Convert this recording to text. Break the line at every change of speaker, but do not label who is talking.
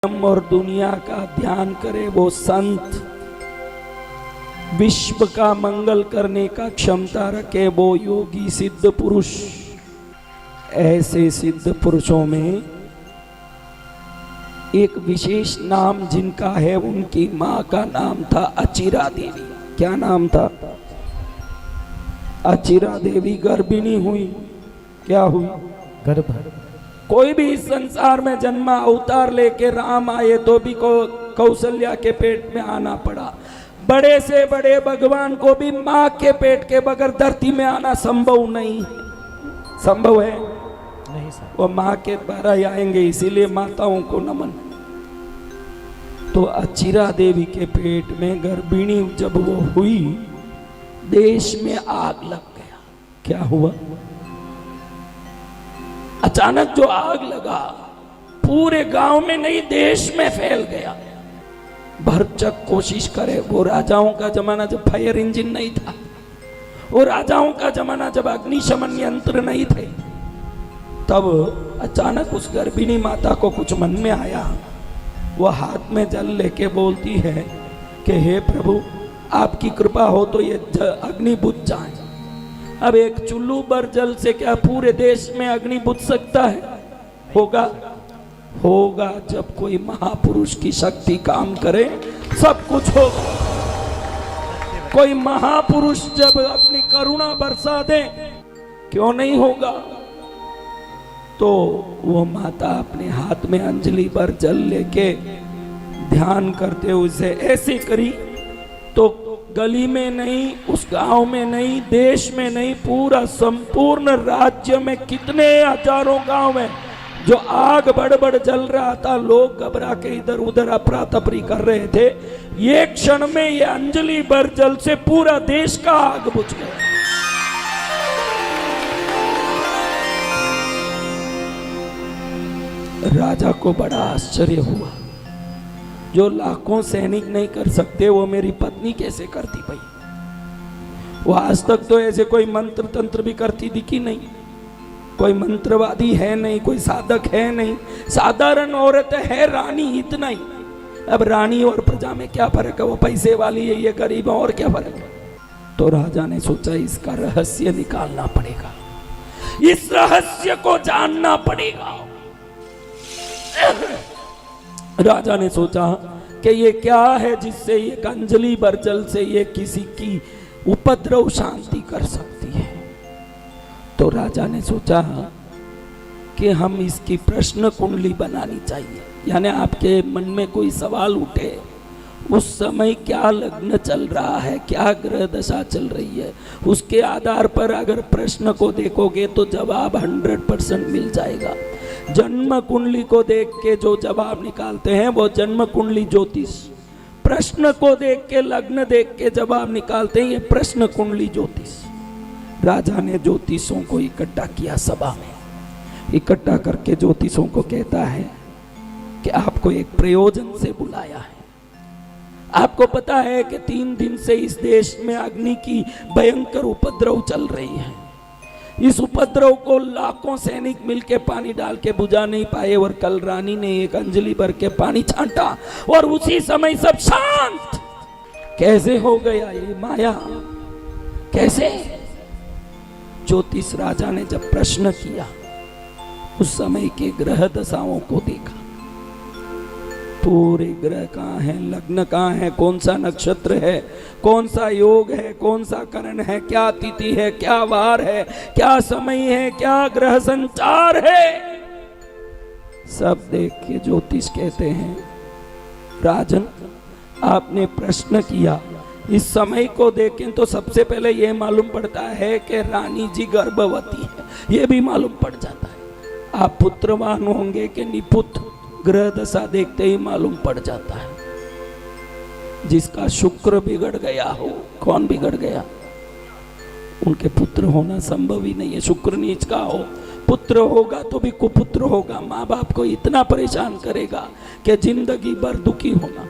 और दुनिया का ध्यान करे वो संत, विश्व का मंगल करने का क्षमता रखे वो योगी सिद्ध पुरुष। ऐसे सिद्ध पुरुषों में एक विशेष नाम जिनका है, उनकी मां का नाम था अचिरा देवी। क्या नाम था? अचिरा देवी गर्भिणी हुई। क्या हुई?
गर्भ।
कोई भी इस संसार में जन्मा, अवतार लेके राम आए तो भी कौशल्या के पेट में आना पड़ा। बड़े से बड़े भगवान को भी माँ के पेट के बगैर धरती में आना संभव नहीं। संभव है?
नहीं सर।
वो माँ के द्वारा ही आएंगे, इसीलिए माताओं को नमन। तो अचिरा देवी के पेट में गर्भिणी जब वो हुई, देश में आग लग गया। क्या हुआ? अचानक जो आग लगा, पूरे गांव में नहीं देश में फैल गया। भरचक कोशिश करे, वो राजाओं का जमाना जब फायर इंजन नहीं था, वो राजाओं का जमाना जब अग्निशमन यंत्र नहीं थे, तब अचानक उस गर्भिणी माता को कुछ मन में आया। वो हाथ में जल लेके बोलती है कि हे प्रभु, आपकी कृपा हो तो ये अग्नि बुझ जाए। अब एक चुल्लू भर जल से क्या पूरे देश में अग्नि बुझ सकता है? होगा? होगा जब कोई महापुरुष की शक्ति काम करे, सब कुछ होगा। कोई महापुरुष जब अपनी करुणा बरसा दे, क्यों नहीं होगा? तो वो माता अपने हाथ में अंजलि भर जल लेके ध्यान करते हुए उसे ऐसे करी, तो गली में नहीं, उस गांव में नहीं, देश में नहीं, पूरा संपूर्ण राज्य में कितने हजारों गांव में जो आग बड़ जल रहा था, लोग घबरा के इधर उधर अफरा तफरी कर रहे थे। ये क्षण में ये अंजलि भर जल से पूरा देश का आग बुझ गया। राजा को बड़ा आश्चर्य हुआ। जो लाखों सैनिक नहीं कर सकते, वो मेरी पत्नी कैसे करती भाई? वो आज तक तो ऐसे कोई मंत्र तंत्र भी करती दिखी नहीं, कोई मंत्रवादी है नहीं, कोई साधक है नहीं, साधारण औरत है रानी, इतना ही। अब रानी और प्रजा में क्या फर्क है? वो पैसे वाली है, ये गरीब है, और क्या फर्क है? तो राजा ने सोचा इसका रहस्य निकालना पड़ेगा, इस रहस्य को जानना पड़ेगा। राजा ने सोचा कि ये क्या है जिससे ये अंजलि भर जल से ये किसी की उपद्रव शांति कर सकती है। तो राजा ने सोचा कि हम इसकी प्रश्न कुंडली बनानी चाहिए। यानी आपके मन में कोई सवाल उठे, उस समय क्या लग्न चल रहा है, क्या ग्रह दशा चल रही है, उसके आधार पर अगर प्रश्न को देखोगे तो जवाब 100% मिल जाएगा। जन्म कुंडली को देख के जो जवाब निकालते हैं वो जन्म कुंडली ज्योतिष, प्रश्न को देख के, लग्न देख के जवाब निकालते हैं ये प्रश्न कुंडली ज्योतिष। राजा ने ज्योतिषों को इकट्ठा किया, सभा में इकट्ठा करके ज्योतिषों को कहता है कि आपको एक प्रयोजन से बुलाया है। आपको पता है कि 3 दिन से इस देश में अग्नि की भयंकर उपद्रव चल रही है। इस उपद्रव को लाखों सैनिक मिलके पानी डाल के बुझा नहीं पाए, और कल रानी ने एक अंजलि भर के पानी छांटा और उसी समय सब शांत। कैसे हो गया ये माया? कैसे? ज्योतिष राजा ने जब प्रश्न किया, उस समय के ग्रह दशाओं को देखा, पूरे ग्रह कहाँ हैं, लग्न कहाँ है, कौन सा नक्षत्र है, कौन सा योग है, कौन सा करण है, क्या तिथि है, क्या वार है, क्या समय है, क्या ग्रह संचार है, सब देख के ज्योतिष कहते हैं, राजन आपने प्रश्न किया, इस समय को देखें तो सबसे पहले यह मालूम पड़ता है कि रानी जी गर्भवती है, यह भी मालूम पड़ जाता है। आप पुत्रवान होंगे कि निपुत्र, ग्रह दशा देखते ही मालूम पड़ जाता है। जिसका शुक्र बिगड़ गया हो, कौन बिगड़ गया? उनके पुत्र होना संभव ही नहीं है। शुक्र नीच का हो, पुत्र होगा तो भी कुपुत्र होगा। माँ बाप को इतना परेशान करेगा कि जिंदगी भर दुखी होना।